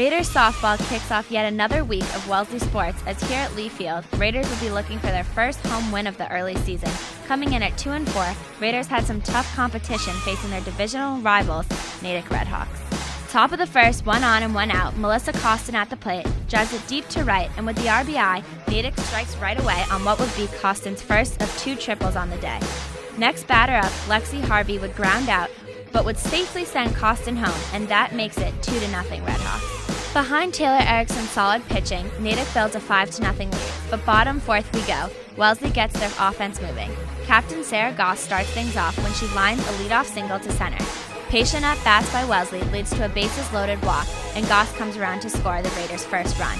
Raiders softball kicks off yet another week of Wellesley sports as here at Lee Field, Raiders will be looking for their first home win of the early season. Coming in at 2-4, Raiders had some tough competition facing their divisional rivals, Natick Redhawks. Top of the first, one on and one out, Melissa Costin at the plate, drives it deep to right, and with the RBI, Natick strikes right away on what would be Costin's first of 2 triples on the day. Next batter up, Lexi Harvey would ground out, but would safely send Costin home, and that makes it 2-0 Redhawks. Behind Taylor Erickson's solid pitching, Natick builds a 5-0 lead, but bottom fourth we go. Wellesley gets their offense moving. Captain Sarah Goss starts things off when she lines a leadoff single to center. Patient at bats by Wellesley leads to a bases-loaded walk, and Goss comes around to score the Raiders' first run.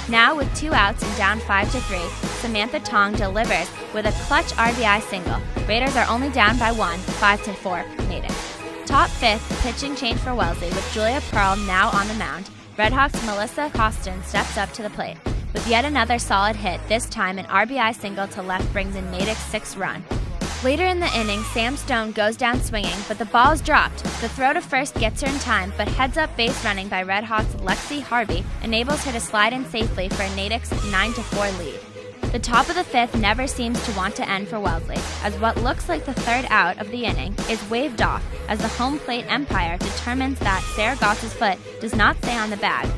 Now with 2 outs and down 5-3, Samantha Tong delivers with a clutch RBI single. Raiders are only down by 1, 5-4 Natick. Top fifth, pitching change for Wellesley with Julia Pearl now on the mound. Redhawks' Melissa Costin steps up to the plate. With yet another solid hit, this time an RBI single to left brings in Natick's 6th run. Later in the inning, Sam Stone goes down swinging, but the ball is dropped. The throw to first gets her in time, but heads-up base running by Redhawks' Lexi Harvey enables her to slide in safely for Natick's 9-4 lead. The top of the 5th never seems to want to end for Wellesley, as what looks like the 3rd out of the inning is waved off as the home plate umpire determines that Sarah Goss's foot does not stay on the bag.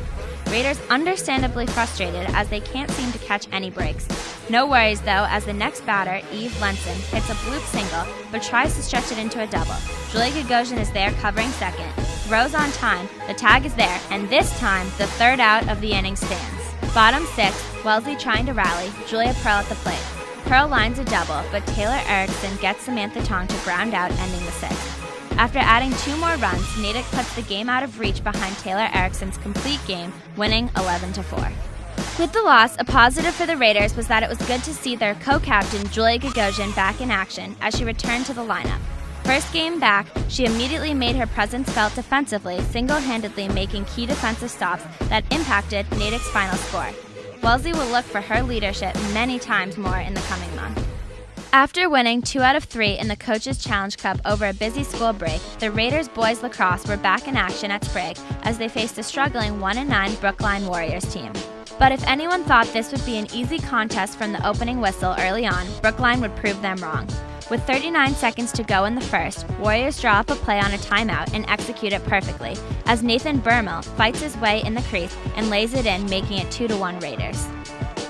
Raiders understandably frustrated as they can't seem to catch any breaks. No worries though, as the next batter, Eve Lenson, hits a bloop single but tries to stretch it into a double. Julia Gagosian is there covering second, throws on time, the tag is there, and this time the 3rd out of the inning stands. Bottom 6, Wellesley trying to rally, Julia Pearl at the plate. Pearl lines a double, but Taylor Erickson gets Samantha Tong to ground out, ending the 6th. After adding 2 more runs, Natick puts the game out of reach behind Taylor Erickson's complete game, winning 11-4. With the loss, a positive for the Raiders was that it was good to see their co-captain Julia Gagosian back in action as she returned to the lineup. First game back, she immediately made her presence felt defensively, single-handedly making key defensive stops that impacted Natick's final score. Wellesley will look for her leadership many times more in the coming month. After winning 2 out of 3 in the Coaches Challenge Cup over a busy school break, the Raiders boys lacrosse were back in action at Sprague as they faced a struggling 1-9 Brookline Warriors team. But if anyone thought this would be an easy contest from the opening whistle early on, Brookline would prove them wrong. With 39 seconds to go in the first, Warriors draw up a play on a timeout and execute it perfectly, as Nathan Burmel fights his way in the crease and lays it in, making it 2-1 Raiders.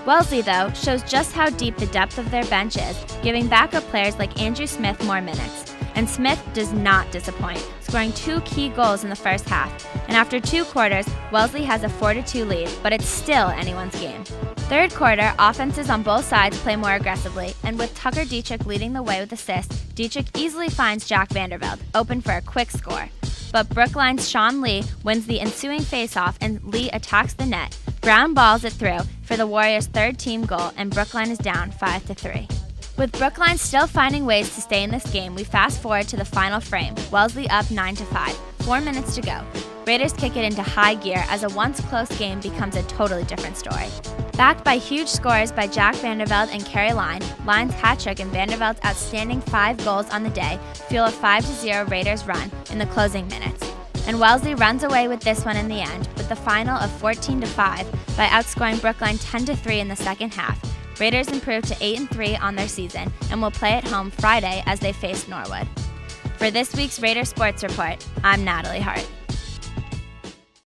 Wellesley, though, shows just how deep the depth of their bench is, giving backup players like Andrew Smith more minutes. And Smith does not disappoint, scoring 2 key goals in the first half. And after 2 quarters, Wellesley has a 4-2 lead, but it's still anyone's game. Third quarter, offenses on both sides play more aggressively, and with Tucker Dietrich leading the way with assists, Dietrich easily finds Jack Vanderveld, open for a quick score. But Brookline's Sean Lee wins the ensuing faceoff, and Lee attacks the net, ground balls it through for the Warriors' 3rd team goal, and Brookline is down 5-3. With Brookline still finding ways to stay in this game, we fast forward to the final frame, Wellesley up 9-5, 4 minutes to go. Raiders kick it into high gear as a once close game becomes a totally different story. Backed by huge scores by Jack Vanderveld and Carrie Line's hat-trick and Vanderveld's outstanding 5 goals on the day fuel a 5-0 Raiders run in the closing minutes. And Wellesley runs away with this one in the end, with the final of 14-5 by outscoring Brookline 10-3 in the second half. Raiders improve to 8-3 on their season and will play at home Friday as they face Norwood. For this week's Raider Sports Report, I'm Natalie Hart.